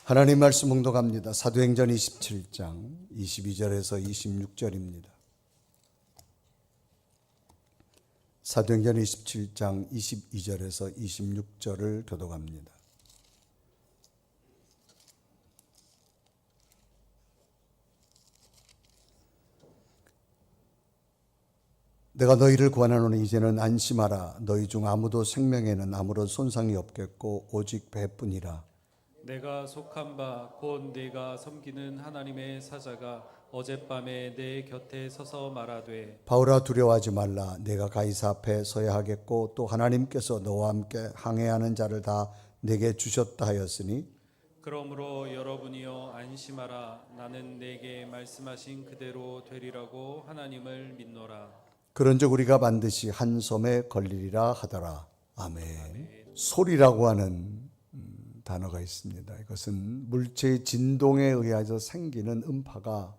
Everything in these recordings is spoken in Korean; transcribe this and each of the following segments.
하나님 말씀 봉독합니다. 사도행전 27장 22절에서 26절입니다. 사도행전 27장 22절에서 26절을 교독합니다. 내가 너희를 구하노니 이제는 안심하라. 너희 중 아무도 생명에는 아무런 손상이 없겠고 오직 배뿐이라. 내가 속한 바 곧 네가 섬기는 하나님의 사자가 어젯밤에 내 곁에 서서 말하되 바울아 두려워하지 말라. 내가 가이사 앞에 서야 하겠고 또 하나님께서 너와 함께 항해하는 자를 다 내게 주셨다 하였으니 그러므로 여러분이여 안심하라. 나는 내게 말씀하신 그대로 되리라고 하나님을 믿노라. 그런즉 우리가 반드시 한 섬에 걸리리라 하더라. 아멘. 소리라고 하는 단어가 있습니다. 이것은 물체의 진동에 의해서 생기는 음파가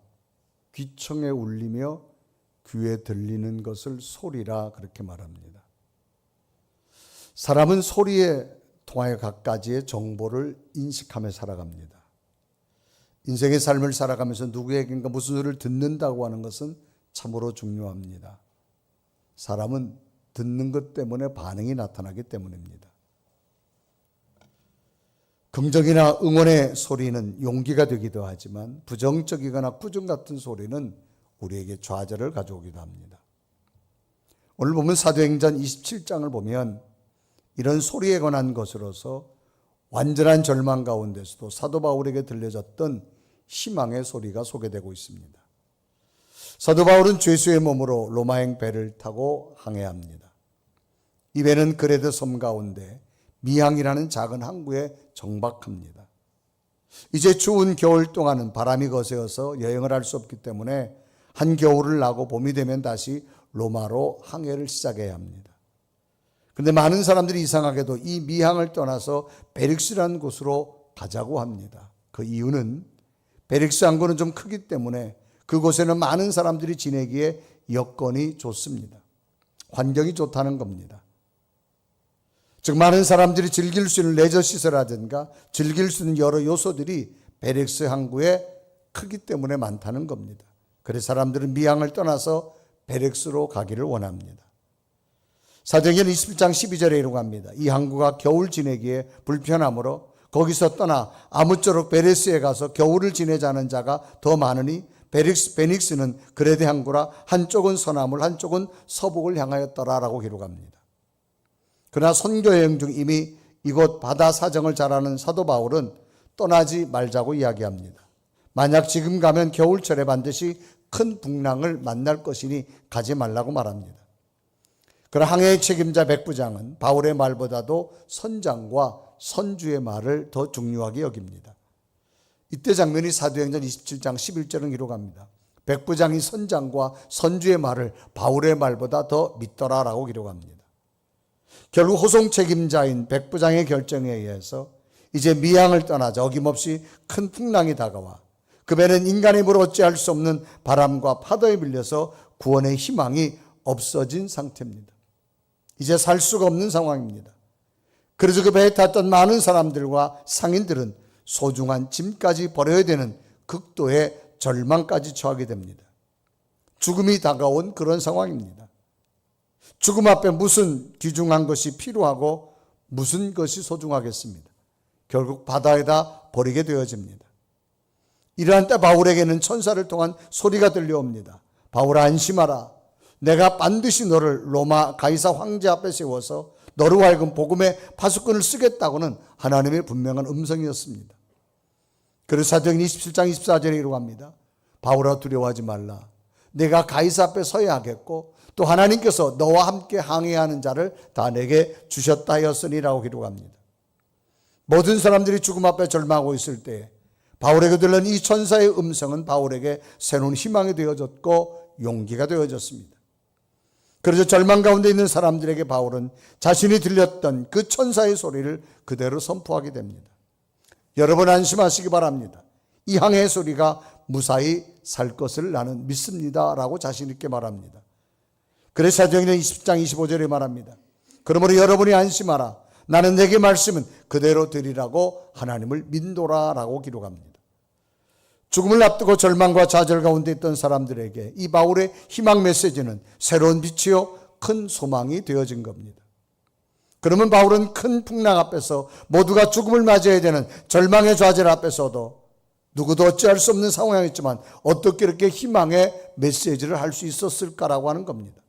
귀청에 울리며 귀에 들리는 것을 소리라 그렇게 말합니다. 사람은 소리에 통하여 갖가지의 정보를 인식하며 살아갑니다. 인생의 삶을 살아가면서 누구에게인가 무슨 소리를 듣는다고 하는 것은 참으로 중요합니다. 사람은 듣는 것 때문에 반응이 나타나기 때문입니다. 긍정이나 응원의 소리는 용기가 되기도 하지만 부정적이거나 꾸중 같은 소리는 우리에게 좌절을 가져오기도 합니다. 오늘 보면 사도행전 27장을 보면 이런 소리에 관한 것으로서 완전한 절망 가운데서도 사도 바울에게 들려졌던 희망의 소리가 소개되고 있습니다. 사도 바울은 죄수의 몸으로 로마행 배를 타고 항해합니다. 이 배는 그레데 섬 가운데 미항이라는 작은 항구에 정박합니다. 이제 추운 겨울 동안은 바람이 거세어서 여행을 할 수 없기 때문에 한겨울을 나고 봄이 되면 다시 로마로 항해를 시작해야 합니다. 그런데 많은 사람들이 이상하게도 이 미항을 떠나서 베릭스라는 곳으로 가자고 합니다. 그 이유는 베릭스 항구는 좀 크기 때문에 그곳에는 많은 사람들이 지내기에 여건이 좋습니다. 환경이 좋다는 겁니다. 즉 많은 사람들이 즐길 수 있는 레저 시설이라든가 즐길 수 있는 여러 요소들이 베릭스 항구에 크기 때문에 많다는 겁니다. 그래서 사람들은 미항을 떠나서 베릭스로 가기를 원합니다. 사도행전 27장 12절에 이러고 합니다. 이 항구가 겨울 지내기에 불편하므로 거기서 떠나 아무쪼록 베레스에 가서 겨울을 지내자는 자가 더 많으니 베닉스는 그레데 항구라 한쪽은 서남을 한쪽은 서북을 향하였더라라고 기록합니다. 그러나 선교 여행 중 이미 이곳 바다 사정을 잘 아는 사도 바울은 떠나지 말자고 이야기합니다. 만약 지금 가면 겨울철에 반드시 큰 풍랑을 만날 것이니 가지 말라고 말합니다. 그러나 항해의 책임자 백부장은 바울의 말보다도 선장과 선주의 말을 더 중요하게 여깁니다. 이때 장면이 사도행전 27장 11절은 기록합니다. 백부장이 선장과 선주의 말을 바울의 말보다 더 믿더라라고 기록합니다. 결국 호송 책임자인 백부장의 결정에 의해서 이제 미항을 떠나자 어김없이 큰 풍랑이 다가와 그 배는 인간의 힘으로 어찌할 수 없는 바람과 파도에 밀려서 구원의 희망이 없어진 상태입니다. 이제 살 수가 없는 상황입니다. 그래서 그 배에 탔던 많은 사람들과 상인들은 소중한 짐까지 버려야 되는 극도의 절망까지 처하게 됩니다. 죽음이 다가온 그런 상황입니다. 죽음 앞에 무슨 귀중한 것이 필요하고 무슨 것이 소중하겠습니다. 결국 바다에다 버리게 되어집니다. 이러한 때 바울에게는 천사를 통한 소리가 들려옵니다. 바울아 안심하라. 내가 반드시 너를 로마 가이사 황제 앞에 세워서 너로 하여금 복음의 파수꾼을 쓰겠다고는 하나님의 분명한 음성이었습니다. 그래서 사도행전 27장 24절에 이러고 합니다. 바울아 두려워하지 말라. 내가 가이사 앞에 서야 하겠고 또 하나님께서 너와 함께 항해하는 자를 다 내게 주셨다 하였으니라고 기록합니다. 모든 사람들이 죽음 앞에 절망하고 있을 때 바울에게 들린 이 천사의 음성은 바울에게 새로운 희망이 되어졌고 용기가 되어졌습니다. 그래서 절망 가운데 있는 사람들에게 바울은 자신이 들렸던 그 천사의 소리를 그대로 선포하게 됩니다. 여러분 안심하시기 바랍니다. 이 항해의 소리가 무사히 살 것을 나는 믿습니다 라고 자신 있게 말합니다. 그래서 사도행전 20장 25절에 말합니다. 그러므로 여러분이 안심하라. 나는 내게 말씀은 그대로 되리라고 하나님을 믿노라라고 기록합니다. 죽음을 앞두고 절망과 좌절 가운데 있던 사람들에게 이 바울의 희망 메시지는 새로운 빛이요 큰 소망이 되어진 겁니다. 그러면 바울은 큰 풍랑 앞에서 모두가 죽음을 맞이해야 되는 절망의 좌절 앞에서도 누구도 어찌할 수 없는 상황이었지만 어떻게 이렇게 희망의 메시지를 할 수 있었을까라고 하는 겁니다.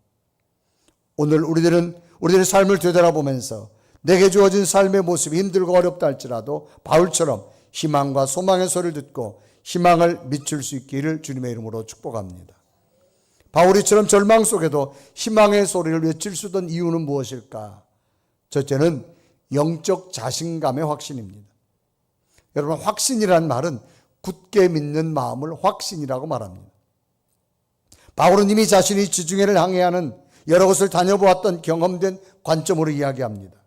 오늘 우리들의 삶을 되돌아보면서 내게 주어진 삶의 모습이 힘들고 어렵다 할지라도 바울처럼 희망과 소망의 소리를 듣고 희망을 미칠 수 있기를 주님의 이름으로 축복합니다. 바울이처럼 절망 속에도 희망의 소리를 외칠 수 있던 이유는 무엇일까? 첫째는 영적 자신감의 확신입니다. 여러분, 확신이란 말은 굳게 믿는 마음을 확신이라고 말합니다. 바울은 이미 자신이 지중해를 항해하는 여러 곳을 다녀보았던 경험된 관점으로 이야기합니다.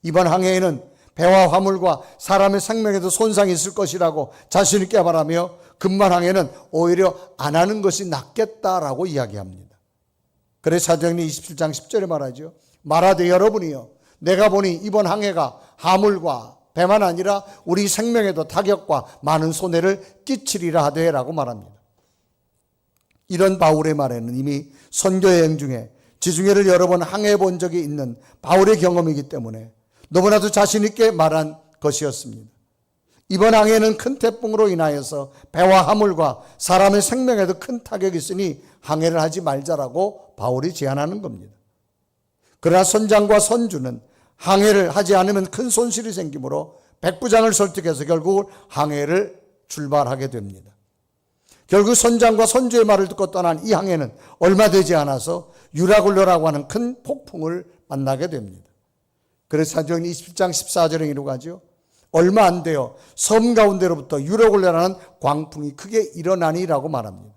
이번 항해에는 배와 화물과 사람의 생명에도 손상이 있을 것이라고 자신 있게 말하며 금만 항해는 오히려 안 하는 것이 낫겠다라고 이야기합니다. 그래서 사도행전 27장 10절에 말하죠. 말하되 여러분이요 내가 보니 이번 항해가 화물과 배만 아니라 우리 생명에도 타격과 많은 손해를 끼치리라 하되라고 말합니다. 이런 바울의 말에는 이미 선교 여행 중에 지중해를 여러 번 항해해 본 적이 있는 바울의 경험이기 때문에 너무나도 자신 있게 말한 것이었습니다. 이번 항해는 큰 태풍으로 인하여서 배와 화물과 사람의 생명에도 큰 타격이 있으니 항해를 하지 말자라고 바울이 제안하는 겁니다. 그러나 선장과 선주는 항해를 하지 않으면 큰 손실이 생기므로 백부장을 설득해서 결국 항해를 출발하게 됩니다. 결국 선장과 선주의 말을 듣고 떠난 이 항해는 얼마 되지 않아서 유라굴로라고 하는 큰 폭풍을 만나게 됩니다. 그래서 사도행전 27장 14절에 이루어가죠. 얼마 안 돼요. 섬 가운데로부터 유라굴로라는 광풍이 크게 일어나니라고 말합니다.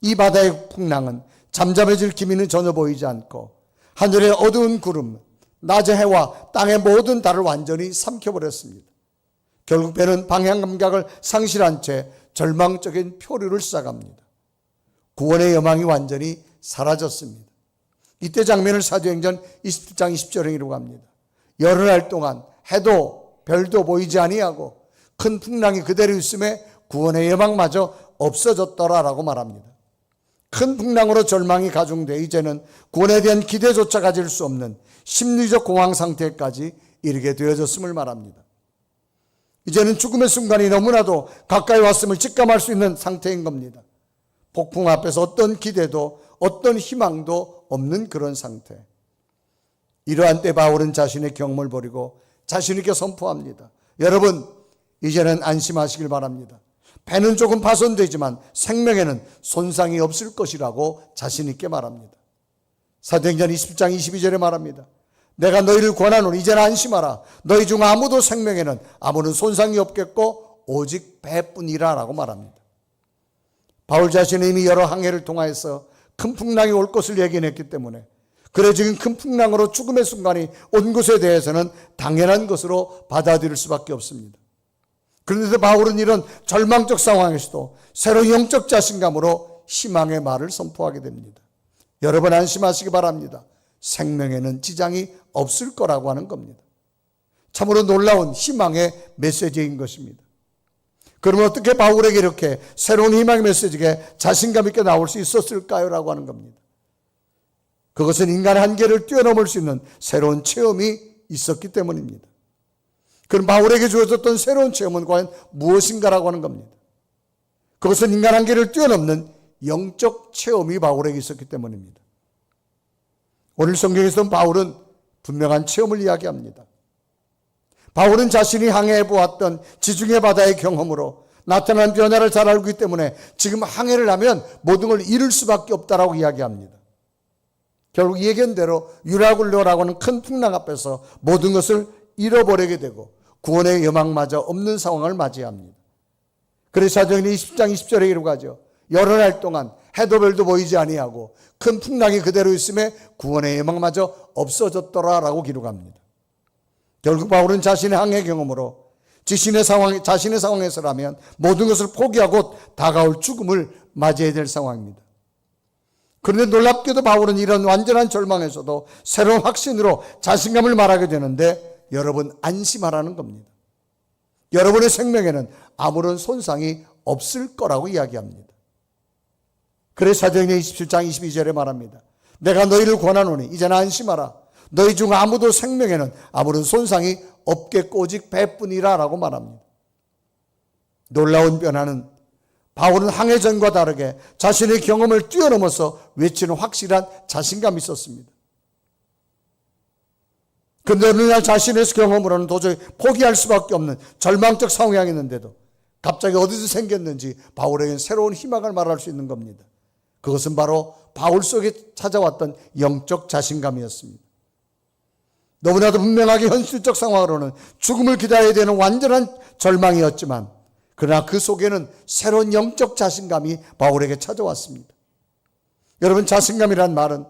이 바다의 풍랑은 잠잠해질 기미는 전혀 보이지 않고 하늘의 어두운 구름, 낮의 해와 땅의 모든 달을 완전히 삼켜버렸습니다. 결국 배는 방향 감각을 상실한 채 절망적인 표류를 시작합니다. 구원의 여망이 완전히 사라졌습니다. 이때 장면을 사도행전 27장 20절에 이루어갑니다. 열흘 동안 해도 별도 보이지 아니하고 큰 풍랑이 그대로 있음에 구원의 여망마저 없어졌더라라고 말합니다. 큰 풍랑으로 절망이 가중돼 이제는 구원에 대한 기대조차 가질 수 없는 심리적 공황 상태까지 이르게 되어졌음을 말합니다. 이제는 죽음의 순간이 너무나도 가까이 왔음을 직감할 수 있는 상태인 겁니다. 폭풍 앞에서 어떤 기대도 어떤 희망도 없는 그런 상태. 이러한 때 바울은 자신의 경험을 버리고 자신 있게 선포합니다. 여러분, 이제는 안심하시길 바랍니다. 배는 조금 파손되지만 생명에는 손상이 없을 것이라고 자신 있게 말합니다. 사도행전 20장 22절에 말합니다. 내가 너희를 권하노니 이제는 안심하라. 너희 중 아무도 생명에는 아무런 손상이 없겠고 오직 배뿐이라 라고 말합니다. 바울 자신은 이미 여러 항해를 통하여서 큰 풍랑이 올 것을 예견했기 때문에 그래 지금 큰 풍랑으로 죽음의 순간이 온 것에 대해서는 당연한 것으로 받아들일 수밖에 없습니다. 그런데 바울은 이런 절망적 상황에서도 새로운 영적 자신감으로 희망의 말을 선포하게 됩니다. 여러분 안심하시기 바랍니다. 생명에는 지장이 없을 거라고 하는 겁니다. 참으로 놀라운 희망의 메시지인 것입니다. 그러면 어떻게 바울에게 이렇게 새로운 희망의 메시지가 자신감 있게 나올 수 있었을까요? 라고 하는 겁니다. 그것은 인간의 한계를 뛰어넘을 수 있는 새로운 체험이 있었기 때문입니다. 그럼 바울에게 주어졌던 새로운 체험은 과연 무엇인가라고 하는 겁니다. 그것은 인간 한계를 뛰어넘는 영적 체험이 바울에게 있었기 때문입니다. 오늘 성경에서는 바울은 분명한 체험을 이야기합니다. 바울은 자신이 항해해 보았던 지중해 바다의 경험으로 나타난 변화를 잘 알고 있기 때문에 지금 항해를 하면 모든 걸 잃을 수밖에 없다라고 이야기합니다. 결국 예견대로 유라굴로라고 하는 큰 풍랑 앞에서 모든 것을 잃어버리게 되고 구원의 여망마저 없는 상황을 맞이합니다. 그래서 사도행전 20장 20절에 이르가죠. 여러 날 동안 해도 별도 보이지 아니하고 큰 풍랑이 그대로 있음에 구원의 여망마저 없어졌더라라고 기록합니다. 결국 바울은 자신의 항해 경험으로 자신의 상황에서라면 모든 것을 포기하고 다가올 죽음을 맞이해야 될 상황입니다. 그런데 놀랍게도 바울은 이런 완전한 절망에서도 새로운 확신으로 자신감을 말하게 되는데 여러분 안심하라는 겁니다. 여러분의 생명에는 아무런 손상이 없을 거라고 이야기합니다. 그래서 사도행전 27장 22절에 말합니다. 내가 너희를 권하노니 이제는 안심하라. 너희 중 아무도 생명에는 아무런 손상이 없겠고 오직 배뿐이라 라고 말합니다. 놀라운 변화는 바울은 항해 전과 다르게 자신의 경험을 뛰어넘어서 외치는 확실한 자신감이 있었습니다. 그런데 어느 날 자신의 경험으로는 도저히 포기할 수밖에 없는 절망적 상황이었는데도 갑자기 어디서 생겼는지 바울에게는 새로운 희망을 말할 수 있는 겁니다. 그것은 바로 바울 속에 찾아왔던 영적 자신감이었습니다. 너무나도 분명하게 현실적 상황으로는 죽음을 기다려야 되는 완전한 절망이었지만 그러나 그 속에는 새로운 영적 자신감이 바울에게 찾아왔습니다. 여러분, 자신감이란 말은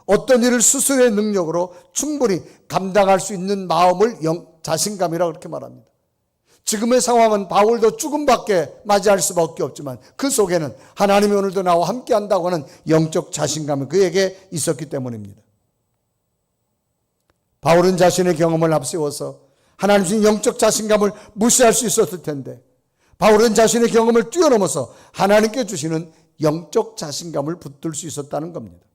어떤 일을 스스로의 능력으로 충분히 감당할 수 있는 마음을 자신감이라고 그렇게 말합니다. 지금의 상황은 바울도 죽음밖에 맞이할 수밖에 없지만 그 속에는 하나님이 오늘도 나와 함께 한다고 하는 영적 자신감이 그에게 있었기 때문입니다. 바울은 자신의 경험을 앞세워서 하나님 주신 영적 자신감을 무시할 수 있었을 텐데 바울은 자신의 경험을 뛰어넘어서 하나님께 주시는 영적 자신감을 붙들 수 있었다는 겁니다.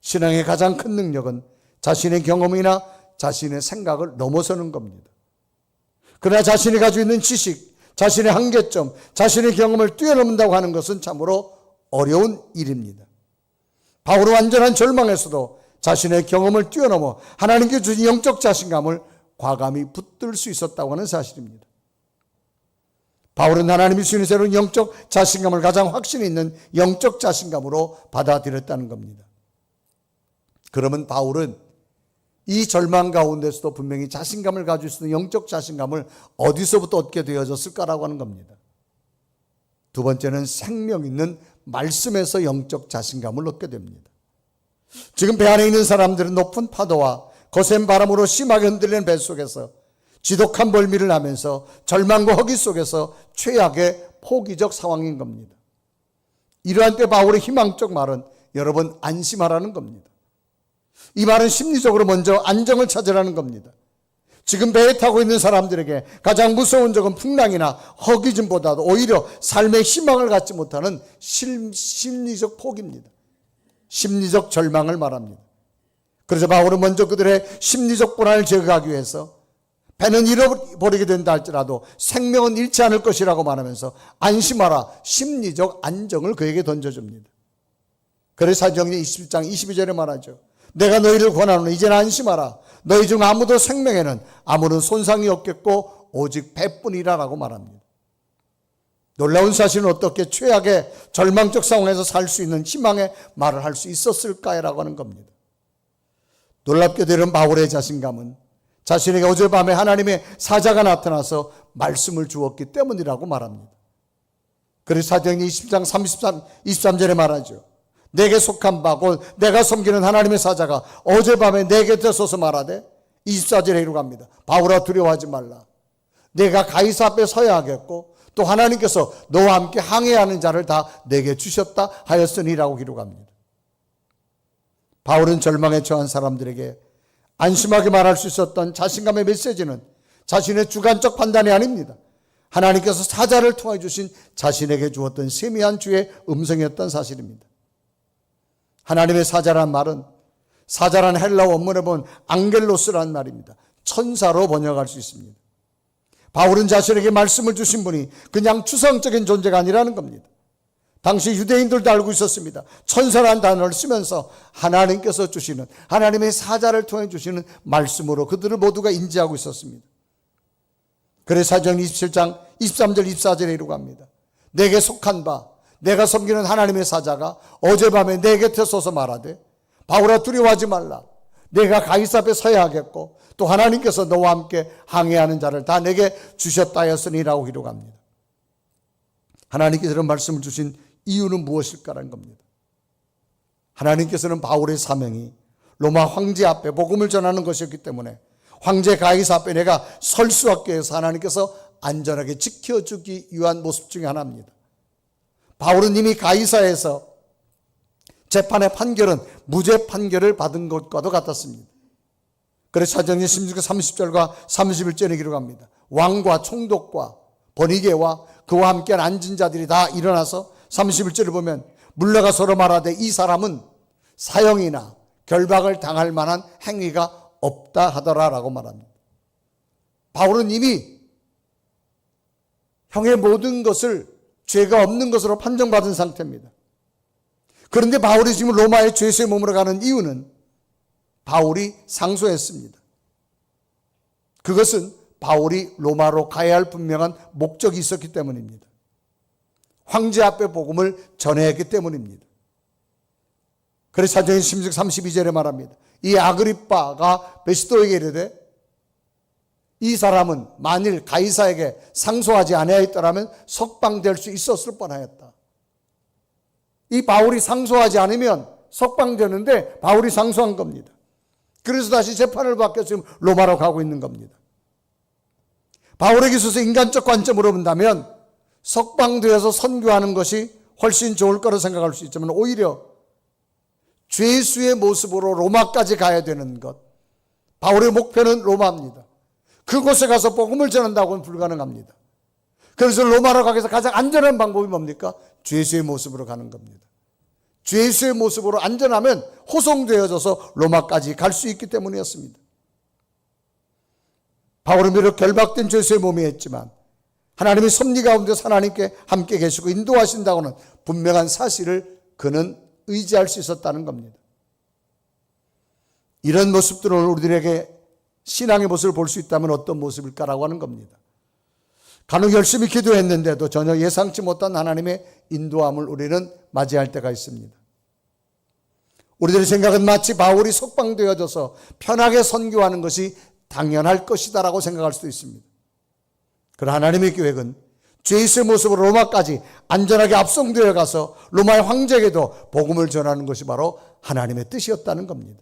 신앙의 가장 큰 능력은 자신의 경험이나 자신의 생각을 넘어서는 겁니다. 그러나 자신이 가지고 있는 지식, 자신의 한계점, 자신의 경험을 뛰어넘는다고 하는 것은 참으로 어려운 일입니다. 바울은 완전한 절망에서도 자신의 경험을 뛰어넘어 하나님께 주신 영적 자신감을 과감히 붙들 수 있었다고 하는 사실입니다. 바울은 하나님이 주신 새로운 영적 자신감을 가장 확신 있는 영적 자신감으로 받아들였다는 겁니다. 그러면 바울은 이 절망 가운데서도 분명히 자신감을 가질 수 있는 영적 자신감을 어디서부터 얻게 되어졌을까라고 하는 겁니다. 두 번째는 생명 있는 말씀에서 영적 자신감을 얻게 됩니다. 지금 배 안에 있는 사람들은 높은 파도와 거센 바람으로 심하게 흔들리는 배 속에서 지독한 벌미를 하면서 절망과 허기 속에서 최악의 포기적 상황인 겁니다. 이러한 때 바울의 희망적 말은 여러분 안심하라는 겁니다. 이 말은 심리적으로 먼저 안정을 찾으라는 겁니다. 지금 배에 타고 있는 사람들에게 가장 무서운 적은 풍랑이나 허기짐보다도 오히려 삶의 희망을 갖지 못하는 심리적 포기입니다. 심리적 절망을 말합니다. 그래서 바울은 먼저 그들의 심리적 불안을 제거하기 위해서 배는 잃어버리게 된다 할지라도 생명은 잃지 않을 것이라고 말하면서 안심하라, 심리적 안정을 그에게 던져줍니다. 그래서 사도행전 27장 22절에 말하죠. 내가 너희를 권하노니 이제는 안심하라. 너희 중 아무도 생명에는 아무런 손상이 없겠고 오직 배뿐이라라고 말합니다. 놀라운 사실은 어떻게 최악의 절망적 상황에서 살 수 있는 희망의 말을 할 수 있었을까라고 하는 겁니다. 놀랍게도 이런 바울의 자신감은 자신에게 어젯밤에 하나님의 사자가 나타나서 말씀을 주었기 때문이라고 말합니다. 그래서 사도행전 20장 23절에 말하죠. 내게 속한 바 곧 내가 섬기는 하나님의 사자가 어젯밤에 내 곁에 서서 말하되 24절에 이루갑니다. 바울아 두려워하지 말라. 내가 가이사 앞에 서야 하겠고 또 하나님께서 너와 함께 항해하는 자를 다 내게 주셨다 하였으니라고 기록합니다. 바울은 절망에 처한 사람들에게 안심하게 말할 수 있었던 자신감의 메시지는 자신의 주관적 판단이 아닙니다. 하나님께서 사자를 통해 주신 자신에게 주었던 세미한 주의 음성이었던 사실입니다. 하나님의 사자란 말은 사자란 헬라어 원문에 보면 앙겔로스라는 말입니다. 천사로 번역할 수 있습니다. 바울은 자신에게 말씀을 주신 분이 그냥 추상적인 존재가 아니라는 겁니다. 당시 유대인들도 알고 있었습니다. 천사라는 단어를 쓰면서 하나님께서 주시는 하나님의 사자를 통해 주시는 말씀으로 그들을 모두가 인지하고 있었습니다. 그래서 사도행전 27장 23절 24절에 이루고 합니다. 내게 속한 바 내가 섬기는 하나님의 사자가 어젯밤에 내 곁에 서서 말하되 바울아 두려워하지 말라. 내가 가이사 앞에 서야 하겠고 또 하나님께서 너와 함께 항해하는 자를 다 내게 주셨다 하였으니라고 기록합니다. 하나님께서 이런 말씀을 주신 이유는 무엇일까라는 겁니다. 하나님께서는 바울의 사명이 로마 황제 앞에 복음을 전하는 것이었기 때문에 황제 가이사 앞에 내가 설 수밖에 해서 하나님께서 안전하게 지켜주기 위한 모습 중에 하나입니다. 바울은 이미 가이사에서 재판의 판결은 무죄 판결을 받은 것과도 같았습니다. 그래서 사도행전 16장 30절과 31절에 기록합니다. 왕과 총독과 번이게와 그와 함께 앉은 자들이 다 일어나서 31절을 보면 물러가 서로 말하되 이 사람은 사형이나 결박을 당할 만한 행위가 없다 하더라라고 말합니다. 바울은 이미 형의 모든 것을 죄가 없는 것으로 판정받은 상태입니다. 그런데 바울이 지금 로마의 죄수의 몸으로 가는 이유는 바울이 상소했습니다. 그것은 바울이 로마로 가야 할 분명한 목적이 있었기 때문입니다. 황제 앞에 복음을 전해야 했기 때문입니다. 그래서 사도행전 16장 32절에 말합니다. 이 아그리빠가 베스도에게 이르되 이 사람은 만일 가이사에게 상소하지 아니하였더라면 석방될 수 있었을 뻔하였다. 이 바울이 상소하지 않으면 석방되는데 바울이 상소한 겁니다. 그래서 다시 재판을 받고 지금 로마로 가고 있는 겁니다. 바울에게 있어서 인간적 관점으로 본다면 석방되어서 선교하는 것이 훨씬 좋을 거라 생각할 수 있지만 오히려 죄수의 모습으로 로마까지 가야 되는 것, 바울의 목표는 로마입니다. 그곳에 가서 복음을 전한다고는 불가능합니다. 그래서 로마로 가기 위해서 가장 안전한 방법이 뭡니까? 죄수의 모습으로 가는 겁니다. 죄수의 모습으로 안전하면 호송되어져서 로마까지 갈 수 있기 때문이었습니다. 바울은 비록 결박된 죄수의 몸이 했지만 하나님의 섭리 가운데서 하나님께 함께 계시고 인도하신다고는 분명한 사실을 그는 의지할 수 있었다는 겁니다. 이런 모습들을 우리들에게 신앙의 모습을 볼 수 있다면 어떤 모습일까라고 하는 겁니다. 간혹 열심히 기도했는데도 전혀 예상치 못한 하나님의 인도함을 우리는 맞이할 때가 있습니다. 우리들의 생각은 마치 바울이 석방되어져서 편하게 선교하는 것이 당연할 것이다라고 생각할 수도 있습니다. 그러나 하나님의 계획은 죄수의 모습으로 로마까지 안전하게 압송되어 가서 로마의 황제에게도 복음을 전하는 것이 바로 하나님의 뜻이었다는 겁니다.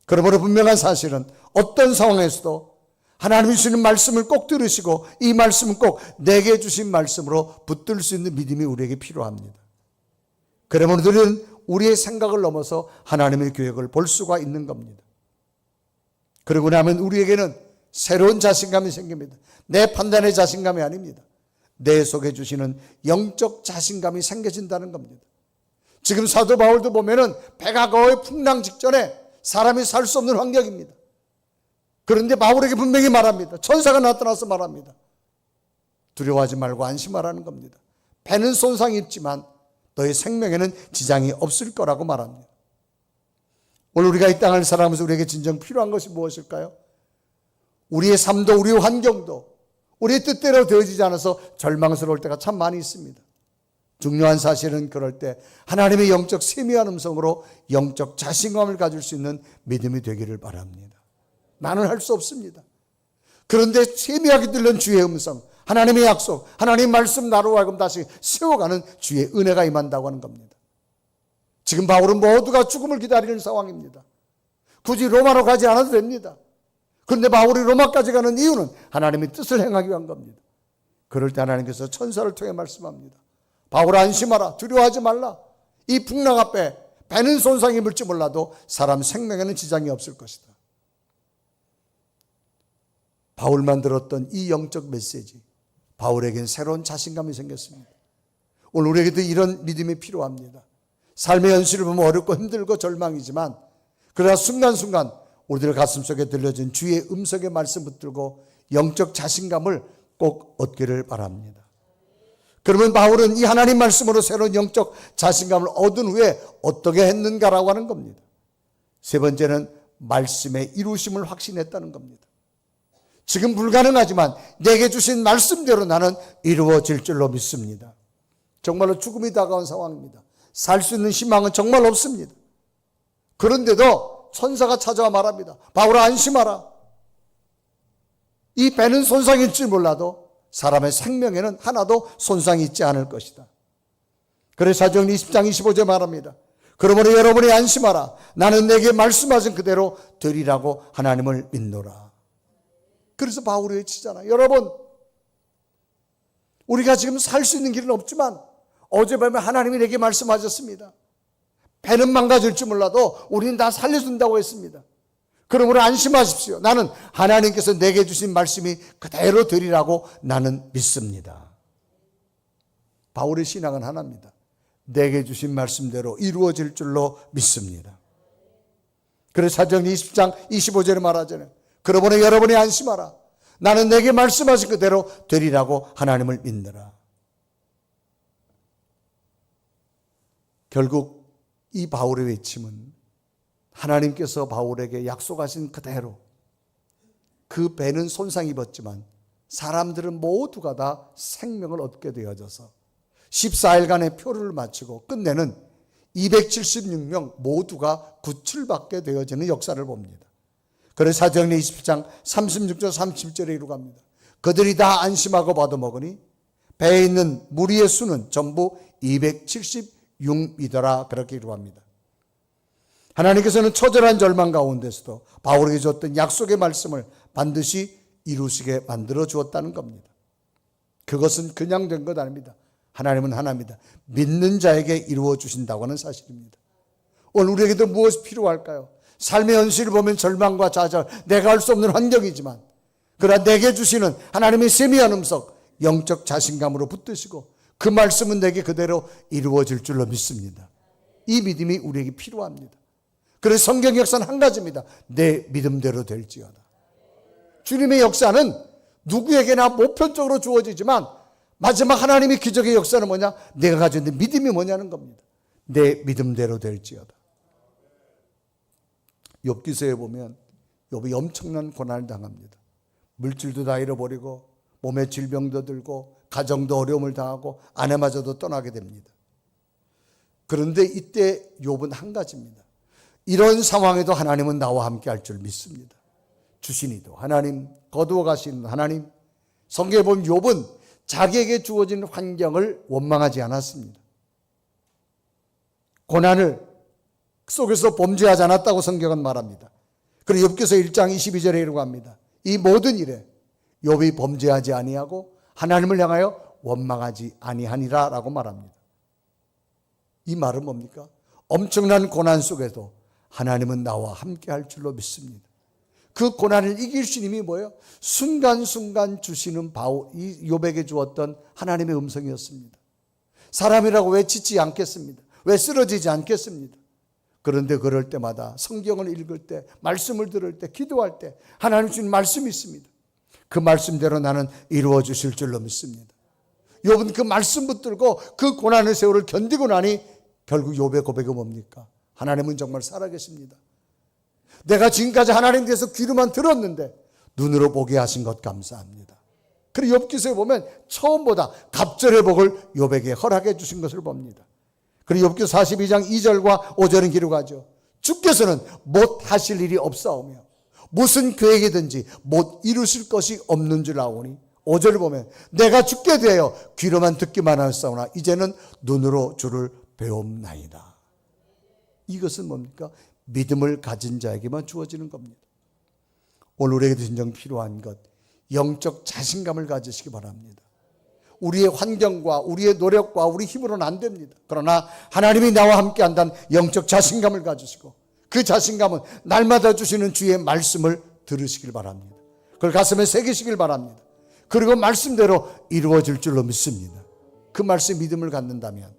그러므로 분명한 사실은 어떤 상황에서도 하나님이 주시는 말씀을 꼭 들으시고 이 말씀은 꼭 내게 주신 말씀으로 붙들 수 있는 믿음이 우리에게 필요합니다. 그러면 우리는 우리의 생각을 넘어서 하나님의 계획을 볼 수가 있는 겁니다. 그러고 나면 우리에게는 새로운 자신감이 생깁니다. 내 판단의 자신감이 아닙니다. 내 속에 주시는 영적 자신감이 생겨진다는 겁니다. 지금 사도 바울도 보면은 배가 거의 풍랑 직전에 사람이 살 수 없는 환경입니다. 그런데 바울에게 분명히 말합니다. 천사가 나타나서 말합니다. 두려워하지 말고 안심하라는 겁니다. 배는 손상이 있지만 너의 생명에는 지장이 없을 거라고 말합니다. 오늘 우리가 이 땅을 살아가면서 우리에게 진정 필요한 것이 무엇일까요? 우리의 삶도 우리의 환경도 우리의 뜻대로 되어지지 않아서 절망스러울 때가 참 많이 있습니다. 중요한 사실은 그럴 때 하나님의 영적 세미한 음성으로 영적 자신감을 가질 수 있는 믿음이 되기를 바랍니다. 나는 할 수 없습니다. 그런데 세미하게 들는 주의 음성, 하나님의 약속, 하나님의 말씀 나로 하여금 다시 세워가는 주의 은혜가 임한다고 하는 겁니다. 지금 바울은 모두가 죽음을 기다리는 상황입니다. 굳이 로마로 가지 않아도 됩니다. 그런데 바울이 로마까지 가는 이유는 하나님의 뜻을 행하기 위한 겁니다. 그럴 때 하나님께서 천사를 통해 말씀합니다. 바울아 안심하라. 두려워하지 말라. 이 풍랑 앞에 배는 손상이 입을지 몰라도 사람 생명에는 지장이 없을 것이다. 바울만 들었던 이 영적 메시지, 바울에겐 새로운 자신감이 생겼습니다. 오늘 우리에게도 이런 믿음이 필요합니다. 삶의 현실을 보면 어렵고 힘들고 절망이지만 그러나 순간순간 우리들 가슴속에 들려진 주의 음성의 말씀 붙들고 영적 자신감을 꼭 얻기를 바랍니다. 그러면 바울은 이 하나님 말씀으로 새로운 영적 자신감을 얻은 후에 어떻게 했는가라고 하는 겁니다. 세 번째는 말씀의 이루심을 확신했다는 겁니다. 지금 불가능하지만 내게 주신 말씀대로 나는 이루어질 줄로 믿습니다. 정말로 죽음이 다가온 상황입니다. 살 수 있는 희망은 정말 없습니다. 그런데도 천사가 찾아와 말합니다. 바울아 안심하라. 이 배는 손상이 있지 몰라도 사람의 생명에는 하나도 손상이 있지 않을 것이다. 그래서 사도행전 20장 25절에 말합니다. 그러므로 여러분이 안심하라. 나는 내게 말씀하신 그대로 되리라고 하나님을 믿노라. 그래서 바울이 외치잖아요. 여러분, 우리가 지금 살 수 있는 길은 없지만 어젯밤에 하나님이 내게 말씀하셨습니다. 배는 망가질지 몰라도 우리는 다 살려준다고 했습니다. 그러므로 안심하십시오. 나는 하나님께서 내게 주신 말씀이 그대로 되리라고 나는 믿습니다. 바울의 신앙은 하나입니다. 내게 주신 말씀대로 이루어질 줄로 믿습니다. 그래서 사도행전 20장 25절에 말하잖아요. 그러므로 여러분이 안심하라. 나는 내게 말씀하신 그대로 되리라고 하나님을 믿느라. 결국 이 바울의 외침은 하나님께서 바울에게 약속하신 그대로 그 배는 손상 입었지만 사람들은 모두가 다 생명을 얻게 되어져서 14일간의 표를 마치고 끝내는 276명 모두가 구출받게 되어지는 역사를 봅니다. 그래서 사도행전 20장 36절 37절에 이루갑니다. 그들이 다 안심하고 받아먹으니 배에 있는 무리의 수는 전부 276이더라 그렇게 이루합니다. 하나님께서는 처절한 절망 가운데서도 바울에게 줬던 약속의 말씀을 반드시 이루시게 만들어 주었다는 겁니다. 그것은 그냥 된 것 아닙니다. 하나님은 하나입니다. 믿는 자에게 이루어 주신다고 하는 사실입니다. 오늘 우리에게도 무엇이 필요할까요? 삶의 현실을 보면 절망과 좌절, 내가 할 수 없는 환경이지만 그러나 내게 주시는 하나님의 세미한 음성, 영적 자신감으로 붙드시고 그 말씀은 내게 그대로 이루어질 줄로 믿습니다. 이 믿음이 우리에게 필요합니다. 그래서 성경 역사는 한 가지입니다. 내 믿음대로 될지어다. 주님의 역사는 누구에게나 보편적으로 주어지지만 마지막 하나님의 기적의 역사는 뭐냐? 내가 가지고 있는 믿음이 뭐냐는 겁니다. 내 믿음대로 될지어다. 욥기서에 보면 욥이 엄청난 고난을 당합니다. 물질도 다 잃어버리고 몸에 질병도 들고 가정도 어려움을 당하고 아내마저도 떠나게 됩니다. 그런데 이때 욥은 한 가지입니다. 이런 상황에도 하나님은 나와 함께 할 줄 믿습니다. 주신이도 하나님, 거두어 가시는 하나님. 성경에 보면 욥은 자기에게 주어진 환경을 원망하지 않았습니다. 고난을 속에서 범죄하지 않았다고 성경은 말합니다. 그리고 욥기서 1장 22절에 이러고 합니다. 이 모든 일에 욥이 범죄하지 아니하고 하나님을 향하여 원망하지 아니하니라 라고 말합니다. 이 말은 뭡니까? 엄청난 고난 속에도 하나님은 나와 함께 할 줄로 믿습니다. 그 고난을 이길 수 있는 힘이 뭐예요? 순간순간 주시는 이 욥에게 주었던 하나님의 음성이었습니다. 사람이라고 왜 지치지 않겠습니다. 왜 쓰러지지 않겠습니다. 그런데 그럴 때마다 성경을 읽을 때, 말씀을 들을 때, 기도할 때 하나님 주신 말씀이 있습니다. 그 말씀대로 나는 이루어 주실 줄로 믿습니다. 욥은 그 말씀 붙들고 그 고난의 세월을 견디고 나니 결국 욥의 고백이 뭡니까? 하나님은 정말 살아계십니다. 내가 지금까지 하나님께서 귀로만 들었는데 눈으로 보게 하신 것 감사합니다. 그리고 욥기서에 보면 처음보다 갑절의 복을 욥에게 허락해 주신 것을 봅니다. 그리고 욥기서 42장 2절과 5절은 기록하죠. 주께서는 못 하실 일이 없사오며 무슨 계획이든지 못 이루실 것이 없는 줄 아오니 5절을 보면 내가 죽게 되어 귀로만 듣기만 하였사오나 이제는 눈으로 주를 배움나이다. 이것은 뭡니까? 믿음을 가진 자에게만 주어지는 겁니다. 오늘 우리에게도 진정 필요한 것, 영적 자신감을 가지시기 바랍니다. 우리의 환경과 우리의 노력과 우리 힘으로는 안 됩니다. 그러나 하나님이 나와 함께 한다는 영적 자신감을 가지시고 그 자신감은 날마다 주시는 주의 말씀을 들으시길 바랍니다. 그걸 가슴에 새기시길 바랍니다. 그리고 말씀대로 이루어질 줄로 믿습니다. 그 말씀 믿음을 갖는다면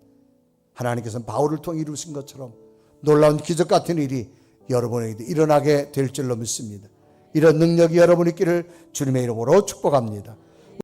하나님께서는 바울을 통해 이루신 것처럼 놀라운 기적 같은 일이 여러분에게도 일어나게 될 줄로 믿습니다. 이런 능력이 여러분 있기를 주님의 이름으로 축복합니다.